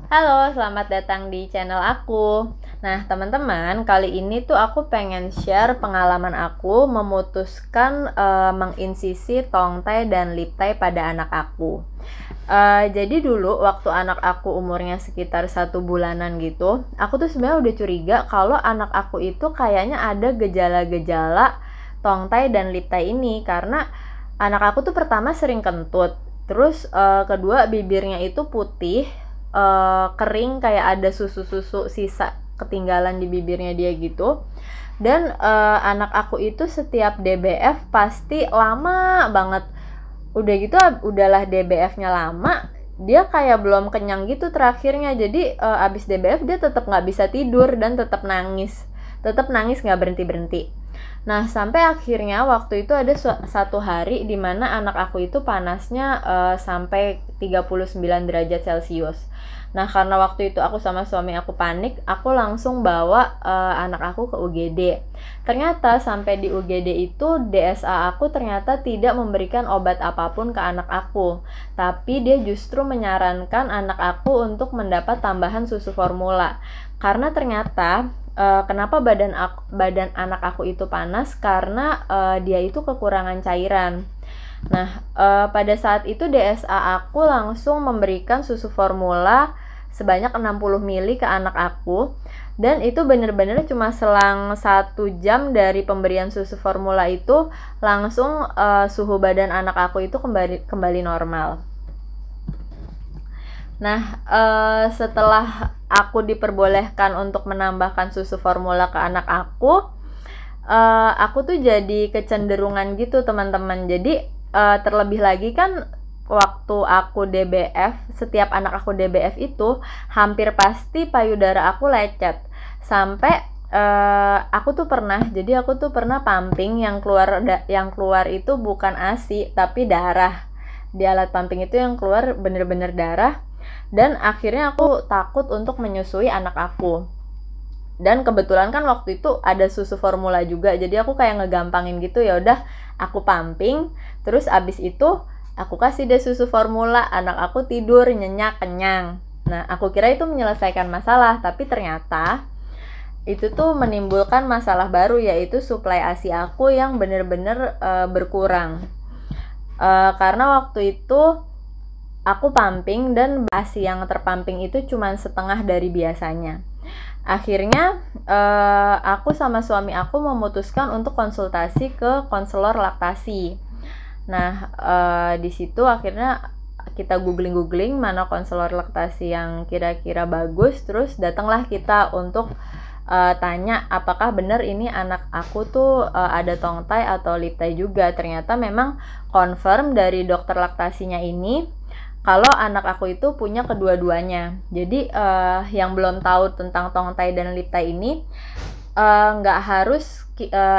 Halo, selamat datang di channel aku. Nah, teman-teman, kali ini tuh aku pengen share pengalaman aku memutuskan menginsisi tongtai dan liptai pada anak aku. Jadi dulu waktu anak aku umurnya sekitar 1 bulanan gitu, aku tuh sebenarnya udah curiga kalau anak aku itu kayaknya ada gejala-gejala tongtai dan liptai ini karena anak aku tuh pertama sering kentut, terus kedua bibirnya itu putih, kering kayak ada susu-susu sisa ketinggalan di bibirnya dia gitu. Dan anak aku itu setiap DBF pasti lama banget. Udah gitu udahlah DBF-nya lama, dia kayak belum kenyang gitu terakhirnya. Jadi abis DBF dia tetap nggak bisa tidur dan tetap nangis nggak berhenti berhenti. Nah, sampai akhirnya waktu itu ada satu hari di mana anak aku itu panasnya sampai 39 derajat Celcius. Nah, karena waktu itu aku sama suami aku panik, aku langsung bawa anak aku ke UGD. Ternyata sampai di UGD itu DSA aku ternyata tidak memberikan obat apapun ke anak aku. Tapi dia justru menyarankan anak aku untuk mendapat tambahan susu formula. Karena ternyata kenapa badan anak aku itu panas karena dia itu kekurangan cairan. Nah, pada saat itu DSA aku langsung memberikan susu formula sebanyak 60 ml ke anak aku, dan itu bener-bener cuma selang 1 jam dari pemberian susu formula itu langsung suhu badan anak aku itu kembali normal. Nah, setelah aku diperbolehkan untuk menambahkan susu formula ke anak aku tuh jadi kecenderungan gitu teman-teman. Jadi terlebih lagi kan waktu aku DBF, setiap anak aku DBF itu hampir pasti payudara aku lecet. Sampai aku tuh pernah pumping yang keluar itu bukan ASI tapi darah. Di alat pumping itu yang keluar bener-bener darah, dan akhirnya aku takut untuk menyusui anak aku. Dan kebetulan kan waktu itu ada susu formula juga, jadi aku kayak ngegampangin gitu, ya udah aku pumping, terus abis itu aku kasih deh susu formula, anak aku tidur nyenyak kenyang. Nah, aku kira itu menyelesaikan masalah, tapi ternyata itu tuh menimbulkan masalah baru, yaitu suplai ASI aku yang bener-bener berkurang. Karena waktu itu aku pumping dan ASI yang terpumping itu cuma setengah dari biasanya. Akhirnya aku sama suami aku memutuskan untuk konsultasi ke konselor laktasi. Nah, di situ akhirnya kita googling mana konselor laktasi yang kira-kira bagus, terus datanglah kita untuk tanya apakah benar ini anak aku tuh ada tongtai atau liptai juga. Ternyata memang confirm dari dokter laktasinya ini kalau anak aku itu punya kedua-duanya. Jadi yang belum tahu tentang tongtai dan liptai ini, nggak harus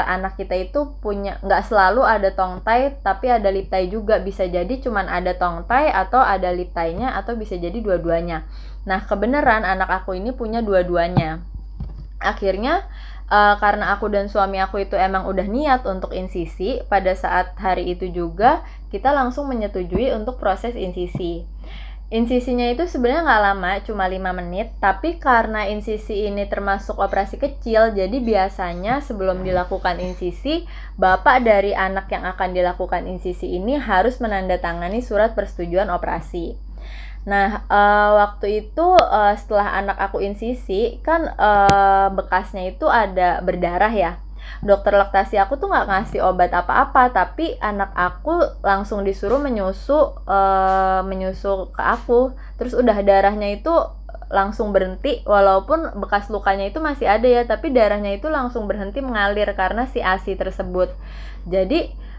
anak kita itu punya, nggak selalu ada tongtai tapi ada liptai juga. Bisa jadi cuman ada tongtai atau ada liptainya, atau bisa jadi dua-duanya. Nah, kebenaran anak aku ini punya dua-duanya. Akhirnya karena aku dan suami aku itu emang udah niat untuk insisi, pada saat hari itu juga kita langsung menyetujui untuk proses insisi. Insisinya itu sebenarnya nggak lama, cuma 5 menit, tapi karena insisi ini termasuk operasi kecil, jadi biasanya sebelum dilakukan insisi, bapak dari anak yang akan dilakukan insisi ini harus menandatangani surat persetujuan operasi. Nah, waktu itu setelah anak aku insisi, kan bekasnya itu ada berdarah ya. Dokter laktasi aku tuh nggak ngasih obat apa-apa, tapi anak aku langsung disuruh menyusu ke aku. Terus udah darahnya itu langsung berhenti, walaupun bekas lukanya itu masih ada ya, tapi darahnya itu langsung berhenti mengalir karena si ASI tersebut. Jadi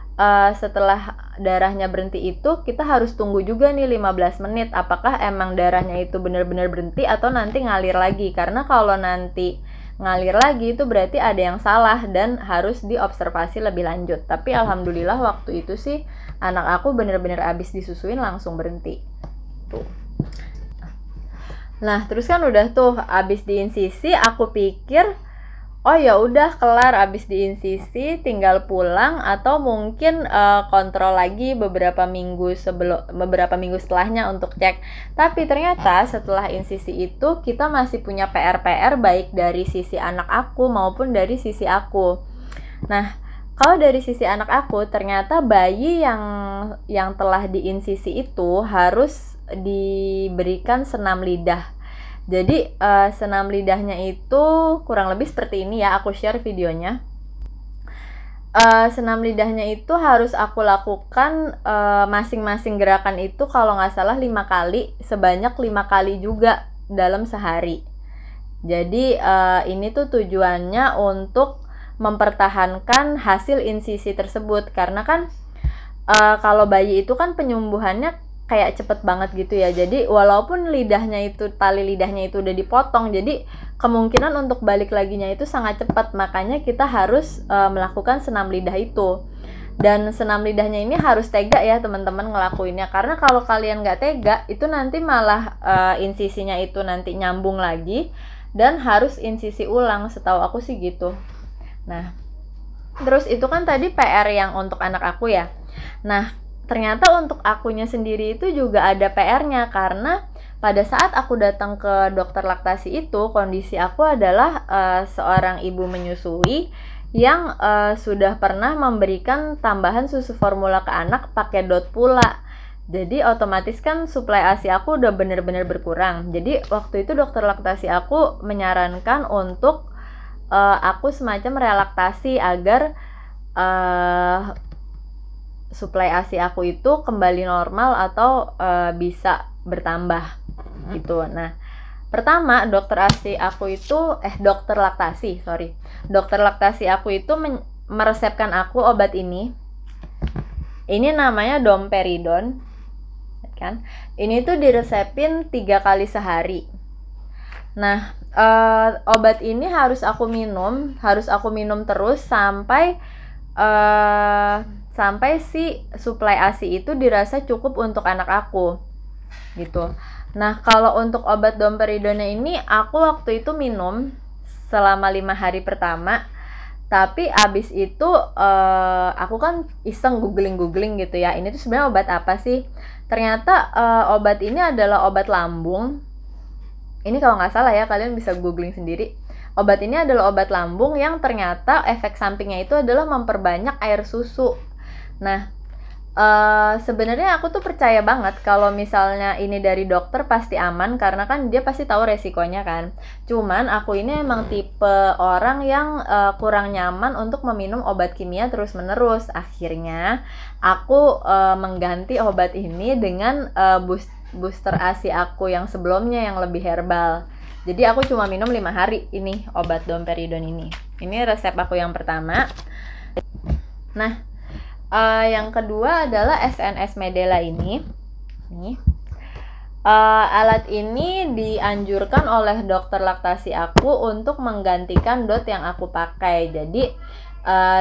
setelah darahnya berhenti itu kita harus tunggu juga nih 15 menit apakah emang darahnya itu benar-benar berhenti atau nanti ngalir lagi. Karena kalau nanti ngalir lagi itu berarti ada yang salah dan harus diobservasi lebih lanjut. Tapi alhamdulillah waktu itu sih anak aku benar-benar abis disusuin langsung berhenti tuh. Nah, terus kan udah tuh abis diinsisi, aku pikir oh ya udah kelar abis diinsisi tinggal pulang, atau mungkin kontrol lagi beberapa minggu setelahnya untuk cek. Tapi ternyata setelah insisi itu kita masih punya PR-PR baik dari sisi anak aku maupun dari sisi aku. Nah, kalau dari sisi anak aku, ternyata bayi yang telah diinsisi itu harus diberikan senam lidah. Jadi senam lidahnya itu kurang lebih seperti ini ya, aku share videonya. Senam lidahnya itu harus aku lakukan masing-masing gerakan itu kalau nggak salah 5 kali, sebanyak 5 kali juga dalam sehari. Jadi ini tuh tujuannya untuk mempertahankan hasil insisi tersebut, karena kan kalau bayi itu kan penyembuhannya kayak cepet banget gitu ya. Jadi walaupun tali lidahnya itu udah dipotong, jadi kemungkinan untuk balik laginya itu sangat cepat. Makanya kita harus melakukan senam lidah itu. Dan senam lidahnya ini harus tega ya teman-teman ngelakuinnya, karena kalau kalian nggak tega itu nanti malah insisinya itu nanti nyambung lagi dan harus insisi ulang, setahu aku sih gitu. Nah, terus itu kan tadi PR yang untuk anak aku ya. Nah, ternyata untuk akunya sendiri itu juga ada PR-nya, karena pada saat aku datang ke dokter laktasi itu, kondisi aku adalah seorang ibu menyusui yang sudah pernah memberikan tambahan susu formula ke anak pakai DOT pula. Jadi otomatis kan suplai ASI aku udah bener-bener berkurang. Jadi waktu itu dokter laktasi aku menyarankan untuk aku semacam relaktasi agar suplai ASI aku itu kembali normal atau bisa bertambah gitu. Nah, pertama dokter laktasi aku itu meresepkan aku obat ini. Ini namanya domperidone, kan? Ini tuh diresepin 3 kali sehari. Nah, obat ini harus aku minum terus sampai si suplai ASI itu dirasa cukup untuk anak aku gitu. Nah, kalau untuk obat domperidone ini aku waktu itu minum selama 5 hari pertama, tapi abis itu aku kan iseng googling gitu ya, ini tuh sebenarnya obat apa sih. Ternyata obat ini adalah obat lambung. Ini kalau nggak salah ya, kalian bisa googling sendiri. Obat ini adalah obat lambung yang ternyata efek sampingnya itu adalah memperbanyak air susu. Nah, sebenarnya aku tuh percaya banget kalau misalnya ini dari dokter pasti aman, karena kan dia pasti tahu resikonya kan. Cuman aku ini emang tipe orang yang kurang nyaman untuk meminum obat kimia terus-menerus. Akhirnya aku mengganti obat ini dengan booster ASI aku yang sebelumnya yang lebih herbal. Jadi aku cuma minum 5 hari ini obat domperidone ini. Ini resep aku yang pertama. Nah, yang kedua adalah SNS Medela ini. Nih. Alat ini dianjurkan oleh dokter laktasi aku untuk menggantikan DOT yang aku pakai. Jadi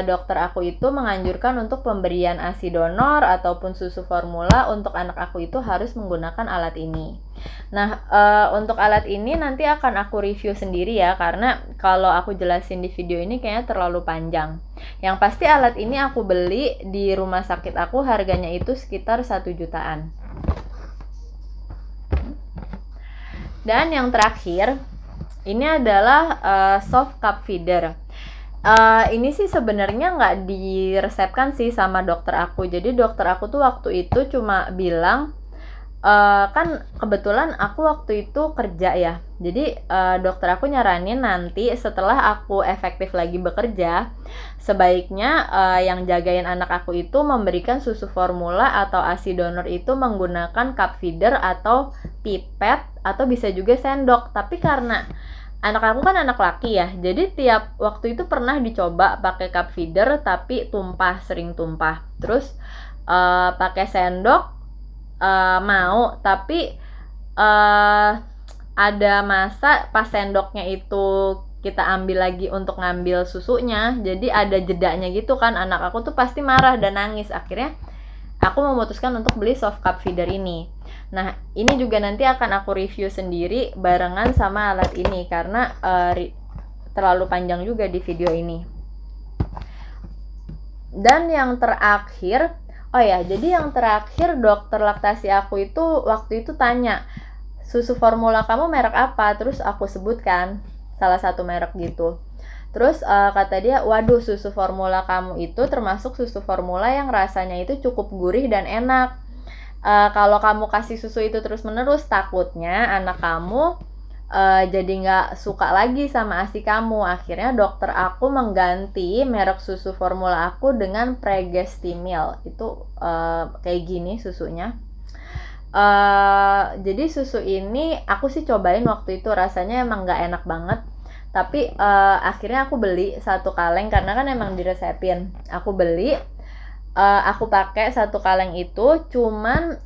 dokter aku itu menganjurkan untuk pemberian ASI donor ataupun susu formula untuk anak aku itu harus menggunakan alat ini. Nah, untuk alat ini nanti akan aku review sendiri ya, karena kalau aku jelasin di video ini kayaknya terlalu panjang. Yang pasti alat ini aku beli di rumah sakit aku, harganya itu sekitar 1 jutaan. Dan yang terakhir, ini adalah soft cup feeder. Ini sih sebenarnya nggak diresepkan sih sama dokter aku. Jadi dokter aku tuh waktu itu cuma bilang, kan kebetulan aku waktu itu kerja ya. Jadi dokter aku nyaranin nanti setelah aku efektif lagi bekerja, sebaiknya yang jagain anak aku itu memberikan susu formula atau ASI donor itu menggunakan cup feeder atau pipet atau bisa juga sendok. Tapi karena anak aku kan anak laki ya, jadi tiap waktu itu pernah dicoba pakai cup feeder tapi sering tumpah. Terus pakai sendok mau, tapi ada masa pas sendoknya itu kita ambil lagi untuk ngambil susunya, jadi ada jedanya gitu kan. Anak aku tuh pasti marah dan nangis. Akhirnya aku memutuskan untuk beli soft cup feeder ini. Nah, ini juga nanti akan aku review sendiri barengan sama alat ini, karena terlalu panjang juga di video ini. Dan yang terakhir, jadi yang terakhir dokter laktasi aku itu waktu itu tanya, susu formula kamu merek apa? Terus aku sebutkan salah satu merek gitu. Terus kata dia, waduh, susu formula kamu itu termasuk susu formula yang rasanya itu cukup gurih dan enak. Kalau kamu kasih susu itu terus-menerus, takutnya anak kamu jadi nggak suka lagi sama ASI kamu. Akhirnya dokter aku mengganti merek susu formula aku dengan Pregestimil. Itu kayak gini susunya. Jadi susu ini aku sih cobain waktu itu, rasanya emang nggak enak banget. Tapi akhirnya aku beli 1 kaleng karena kan emang diresepin. Aku beli, aku pakai 1 kaleng itu, cuman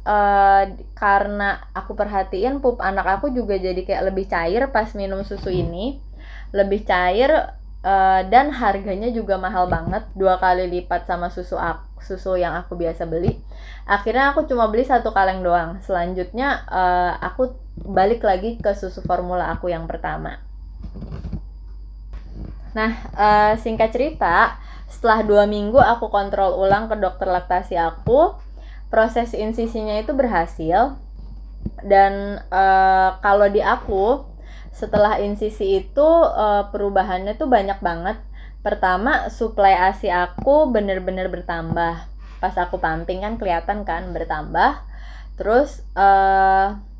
karena aku perhatiin pup anak aku juga jadi kayak lebih cair pas minum susu ini, lebih cair, dan harganya juga mahal banget, 2 kali lipat sama susu yang aku biasa beli. Akhirnya aku cuma beli 1 kaleng doang. Selanjutnya aku balik lagi ke susu formula aku yang pertama. Nah, singkat cerita, setelah 2 minggu aku kontrol ulang ke dokter laktasi aku, proses insisinya itu berhasil. Dan kalau di aku, setelah insisi itu perubahannya tuh banyak banget. Pertama, suplai ASI aku bener-bener bertambah. Pas aku pumping kan kelihatan kan bertambah. Terus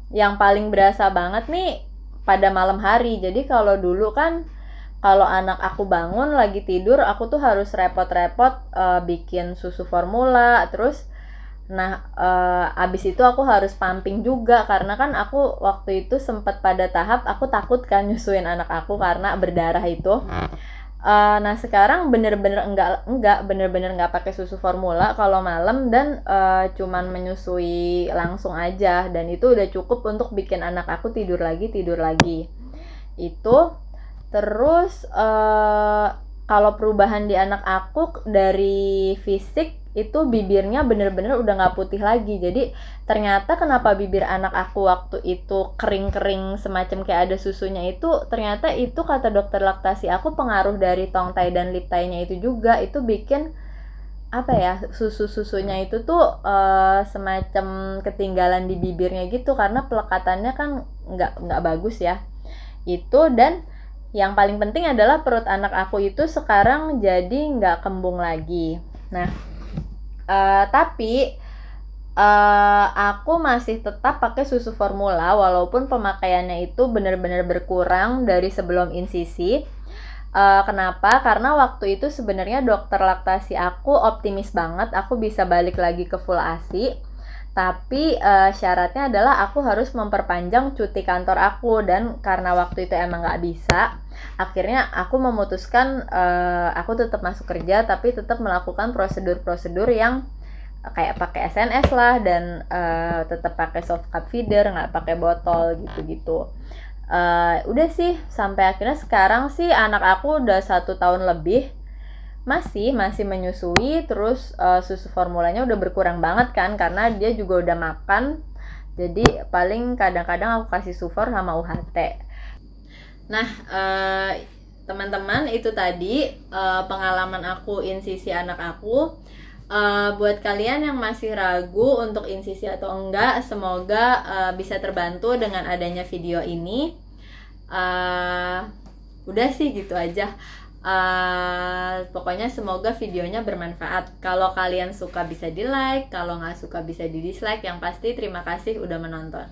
yang paling berasa banget nih pada malam hari. Jadi kalau dulu kan, kalau anak aku bangun lagi tidur, aku tuh harus repot-repot bikin susu formula. Terus abis itu aku harus pumping juga, karena kan aku waktu itu sempat pada tahap aku takut kan nyusuin anak aku karena berdarah itu. Nah sekarang bener-bener enggak pakai susu formula kalau malam, dan cuman menyusui langsung aja, dan itu udah cukup untuk bikin anak aku tidur lagi itu. Terus kalau perubahan di anak aku dari fisik itu, bibirnya bener-bener udah nggak putih lagi. Jadi ternyata kenapa bibir anak aku waktu itu kering-kering semacam kayak ada susunya itu, ternyata itu kata dokter laktasi aku pengaruh dari tong tie dan lip tie-nya itu juga. Itu bikin susunya itu tuh semacam ketinggalan di bibirnya gitu, karena pelekatannya kan nggak bagus ya itu. Dan yang paling penting adalah perut anak aku itu sekarang jadi nggak kembung lagi. Nah, tapi aku masih tetap pakai susu formula walaupun pemakaiannya itu benar-benar berkurang dari sebelum insisi. Kenapa? Karena waktu itu sebenarnya dokter laktasi aku optimis banget aku bisa balik lagi ke full ASI. Tapi syaratnya adalah aku harus memperpanjang cuti kantor aku, dan karena waktu itu emang nggak bisa, akhirnya aku memutuskan aku tetap masuk kerja tapi tetap melakukan prosedur-prosedur yang kayak pakai SNS lah, dan tetap pakai soft cup feeder, nggak pakai botol gitu-gitu. Udah sih sampai akhirnya sekarang sih anak aku udah 1 tahun lebih masih menyusui. Terus susu formulanya udah berkurang banget kan, karena dia juga udah makan. Jadi paling kadang-kadang aku kasih Sufor sama UHT. Nah teman-teman, itu tadi pengalaman aku insisi anak aku. Buat kalian yang masih ragu untuk insisi atau enggak, semoga bisa terbantu dengan adanya video ini. Udah sih gitu aja. Pokoknya semoga videonya bermanfaat. Kalau kalian suka bisa di like, kalau nggak suka bisa di dislike. Yang pasti terima kasih udah menonton.